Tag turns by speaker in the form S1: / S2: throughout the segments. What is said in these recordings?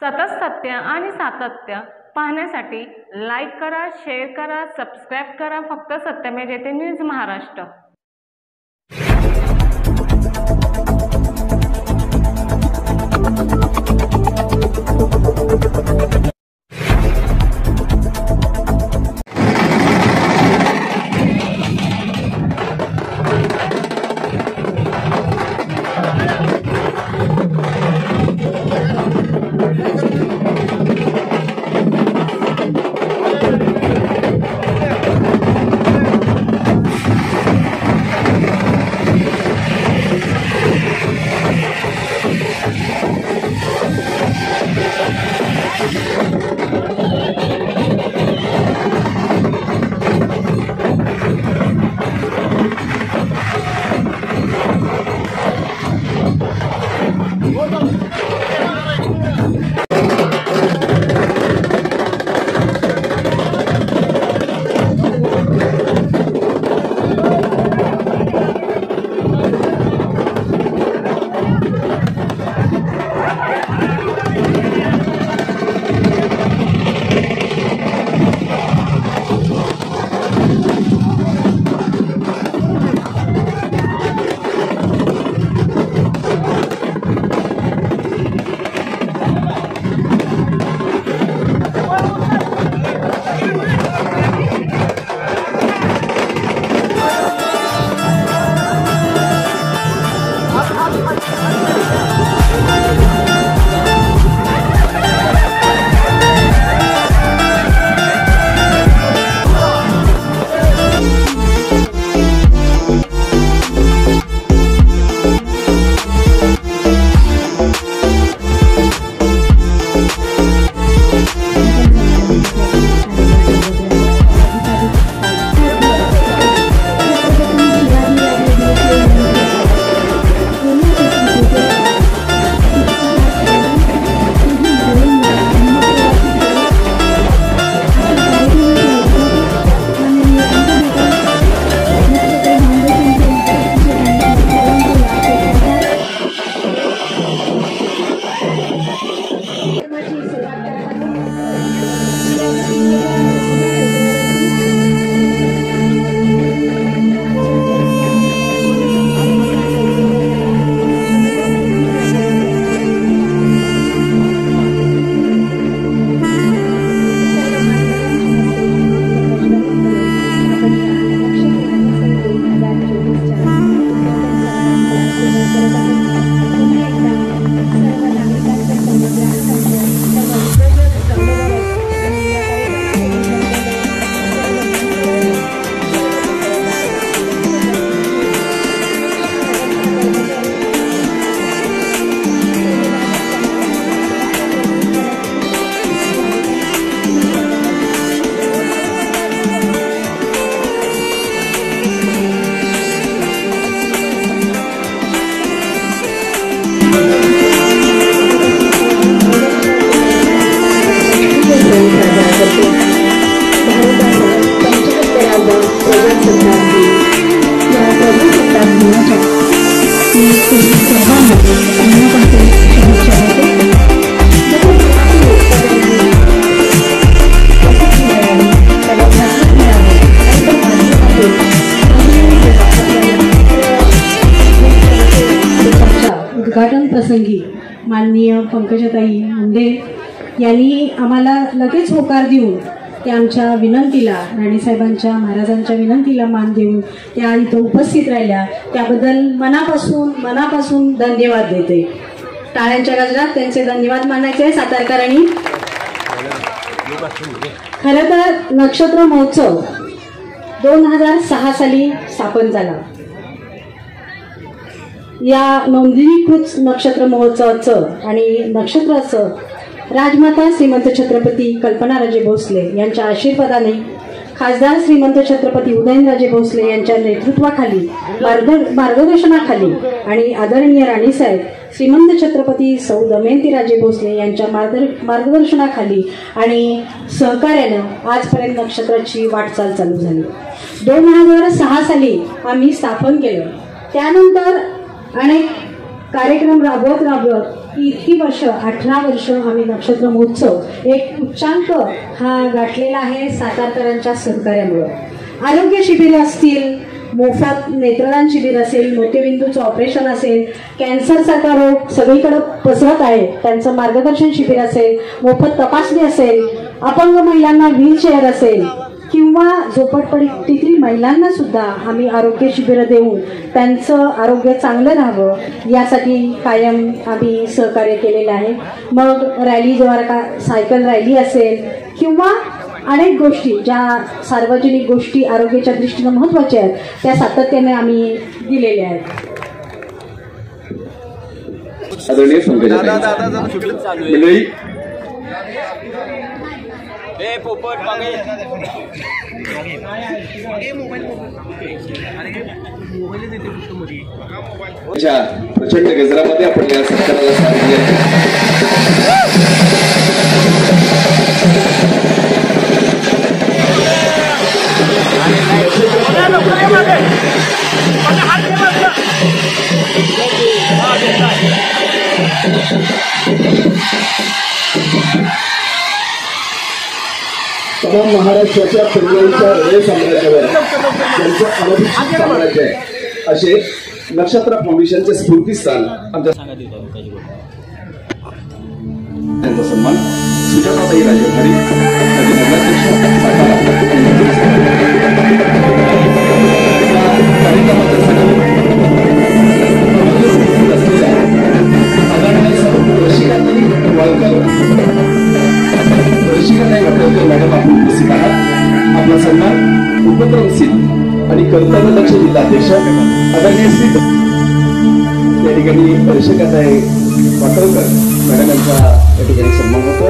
S1: सतत सत्य आणि सातत्य पाहण्यासाठी लाईक करा, शेअर करा, सबस्क्राईब करा फक्त सत्यमेव जयते न्यूज महाराष्ट्र।
S2: उद्घाटन प्रसंगी माननीय पंकजाताई मुंडे यांनी आम्हाला लगेच होकार देऊन त्या आमच्या विनंतीला, राणीसाहेबांच्या महाराजांच्या विनंतीला मान देऊन त्या इथं उपस्थित राहिल्या, त्याबद्दल मनापासून धन्यवाद देते। टाळ्यांच्या गजरात त्यांचे धन्यवाद मानायचे सातारकरांनी। खरं तर नक्षत्र महोत्सव 2006 साली स्थापन झाला। या नोंदणीकृत नक्षत्र महोत्सवाचं आणि नक्षत्राचं राजमाता श्रीमंत छत्रपती कल्पनाराजे भोसले यांच्या आशीर्वादाने, खासदार श्रीमंत छत्रपती उदयनराजे भोसले यांच्या नेतृत्वाखाली, मार्गदर्शनाखाली आणि आदरणीय राणीसाहेब श्रीमंत छत्रपती सौ दमयंतीराजे भोसले यांच्या मार्गदर्शनाखाली आणि सहकार्यानं आजपर्यंत नक्षत्राची वाटचाल चालू झाली। 2006 साली आम्ही स्थापन केलं। त्यानंतर अनेक कार्यक्रम राबवत इतकी वर्ष 18 वर्ष आम्ही नक्षत्र महोत्सव एक उच्चांक हा गाठलेला आहे सातारकरांच्या सहकार्यामुळे. आरोग्य शिबिर असतील, मोफत नेत्रदान शिबिर असेल, मोतीबिंदूचं ऑपरेशन असेल, कॅन्सरसारखा रोग सगळीकडे पसरत आहे त्यांचं मार्गदर्शन शिबिर असेल, मोफत तपासणी असेल, अपंग महिलांना व्हीलचेअर असेल किंवा झोपडपट्टीतील महिलांना सुद्धा आम्ही आरोग्य शिबिरं देऊन त्यांचं आरोग्य चांगलं राहावं यासाठी कायम आम्ही सहकार्य केलेलं आहे. मग रॅली जेव्हा सायकल रॅली असेल किंवा अनेक गोष्टी ज्या सार्वजनिक गोष्टी आरोग्याच्या दृष्टीने महत्त्वाच्या आहेत त्या सातत्याने आम्ही दिलेल्या आहेत.
S3: आदरणीय मंडळी, प्रचंड गजरामध्ये आपण या सत्काराला साथ दिली. तमाम महाराष्ट्राच्या पूर्वीच्या हृदय साम्राज्यावर त्यांचं अनभिषिक्त साम्राज्य आहे असे नक्षत्र फाउंडेशनचे स्फूर्तीस्थान आमच्या त्यांचा सन्मान सुजाताताई राजेवाडी मॅडम आपण उपस्थित आहात. आपला सन्मान उपक्रमशील आणि कर्तव्यदक्ष जिल्हाध्यक्ष आदरणीय श्री त्या ठिकाणी परिषदाताई पाटोळकर मॅडम यांचा या ठिकाणी सन्मान होतो.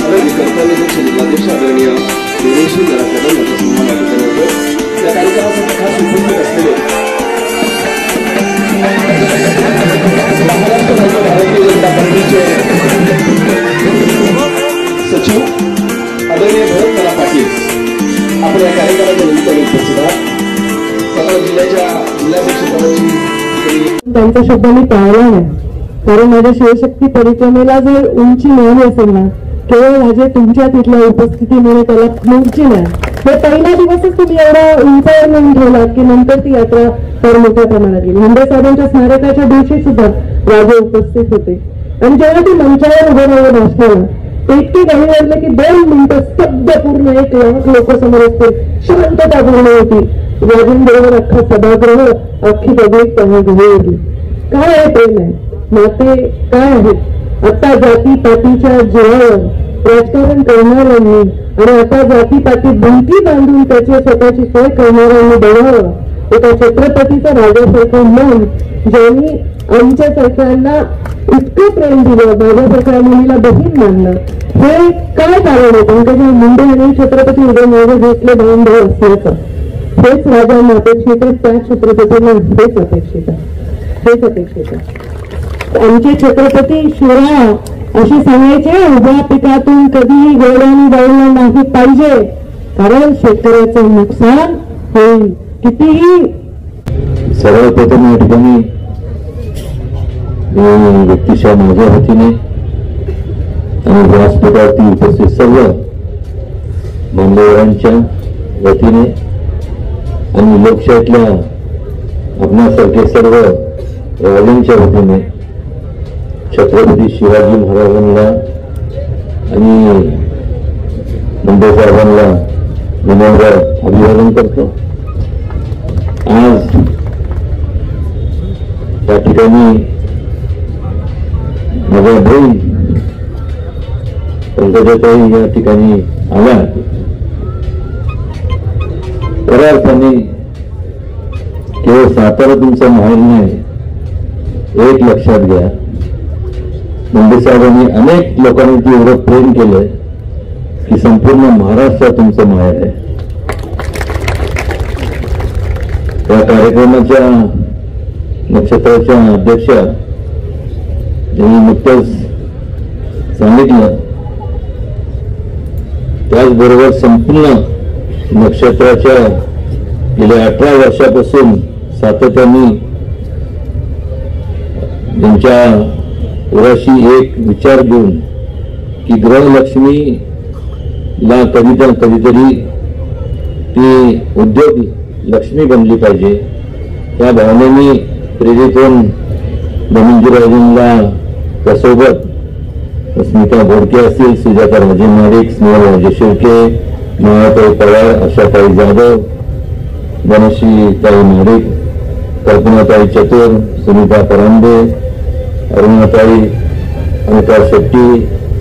S3: आदरणीय कर्तव्यदक्ष जिल्हाध्यक्ष आदरणीय दिनेश जराकडे यांचा सन्मान या ठिकाणी होतो. या कार्यक्रमासाठी खास उपस्थित असलेले महाराष्ट्र राज्य भारतीय जनता पार्टीचे सचिव आदरणीय भरत पाटील आपण या कार्यक्रमाच्या निमित्ताने उपस्थित आहात. सातारा जिल्ह्याच्या जिल्हाध्यक्ष पदाची
S4: त्यांचा शब्द मी पाळला नाही, कारण माझ्या शिवशक्ती परिक्रमेला जर उंची मिळाली असेल ना केवळ माझे तुमच्या तिथल्या उपस्थितीमुळे त्याला उंची नाही. हे पहिला दिवसच तुम्ही एवढा उंचावर नेऊन ठेवला की नंतर ती यात्रा फार मोठ्या प्रमाणात गेली. मुंबई साहेबांच्या स्मारकाच्या दिवशी सुद्धा राजे उपस्थित होते आणि जेव्हा ते मंचावर उभं राहून भाषणाला ते इतके घाई वाटले की 2 मिनिटं स्तब्ध पूर्ण 1 लाख लोक समोर असते, शांतता पूर्ण होती. राजेंबरोबर अख्खा सभागृह अख्खी पब्लिक त्यांना घाई होती. काय आहे प्रेम आहे, नाते काय आहेत. आता जातीपातीच्या जीवावर राजकारण करणाऱ्यांनी आणि आता जातीपाती भिंती बांधून त्याची स्वतःची सोय करणाऱ्यांनी बघावं. एका छत्रपतीचं राजासारखं मन ज्यांनी आमच्या सरकारला इतकं प्रेम दिलं, माझ्यासारख्या मुलीला बहीण मानलं, हे काय कारण आहे. पंकजा मुंडे आणि छत्रपती उदयनराजे भोसले भाऊ असल्याचं हेच राजांना अपेक्षित आहे, त्या छत्रपतींना हेच अपेक्षित आहे, हेच अपेक्षित आहे. आमचे छत्रपती शिवराय असे सांगायचे, उभ्या पिकातून कधीही गोड्याने जायला नाही पाहिजे, कारण शेतकऱ्याचं नुकसान होईल कितीही.
S5: सर्वप्रथम या ठिकाणी व्यक्तिशः माझ्या वतीने आणि व्यासपीठावरती उपस्थित सर्व मान्यवरांच्या वतीने आणि लोकशाहीतल्या आपणासारखे सर्व राजांच्या वतीने छत्रपती शिवाजी महाराजांना आणि मुंबई साहेबांना विनम्र अभिवादन करतो. आज त्या ठिकाणी माझ्या बहीण पंकजाताई या ठिकाणी आल्या. खऱ्या अर्थाने केवळ सातारा तुमचं माहेर नाही, एक लक्षात घ्या, मुंबई साहेबांनी अनेक लोकांनी एवढं प्रेम केलंय की संपूर्ण महाराष्ट्र तुमचं माहेर आहे. या कार्यक्रमाच्या नक्षत्राच्या अध्यक्षा यांनी नुकतंच सांगितलं त्याचबरोबर संपूर्ण नक्षत्राच्या गेल्या 18 वर्षापासून सातत्याने त्यांच्या पुराशी एक विचार घेऊन की गृहलक्ष्मीला कधीतरी ती उद्योग लक्ष्मी बनली पाहिजे, त्या भावनेने प्रेरित होऊन धनंजयराजेंना त्यासोबत स्मिता बोडके असतील, सुजाता राजे नाईक, स्नेहल राजे शिर्के, मायाताई पवार, आशाताई जाधव, गणेशीताई नाईक, कल्पनाताई चतुर, सुनीता परांदे, अरुणाताई, अमिता शेट्टी,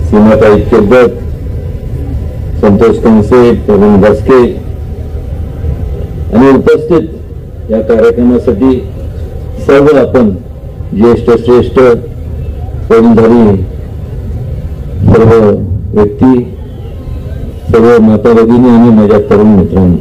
S5: सीमाताई केबत, संतोष कंसे, प्रवीण बसके आणि उपस्थित या कार्यक्रमासाठी सर्व आपण ज्येष्ठ श्रेष्ठ पदधारी सर्व व्यक्ती, सर्व माता भगिनी आणि माझ्या तरुण मित्रांनो,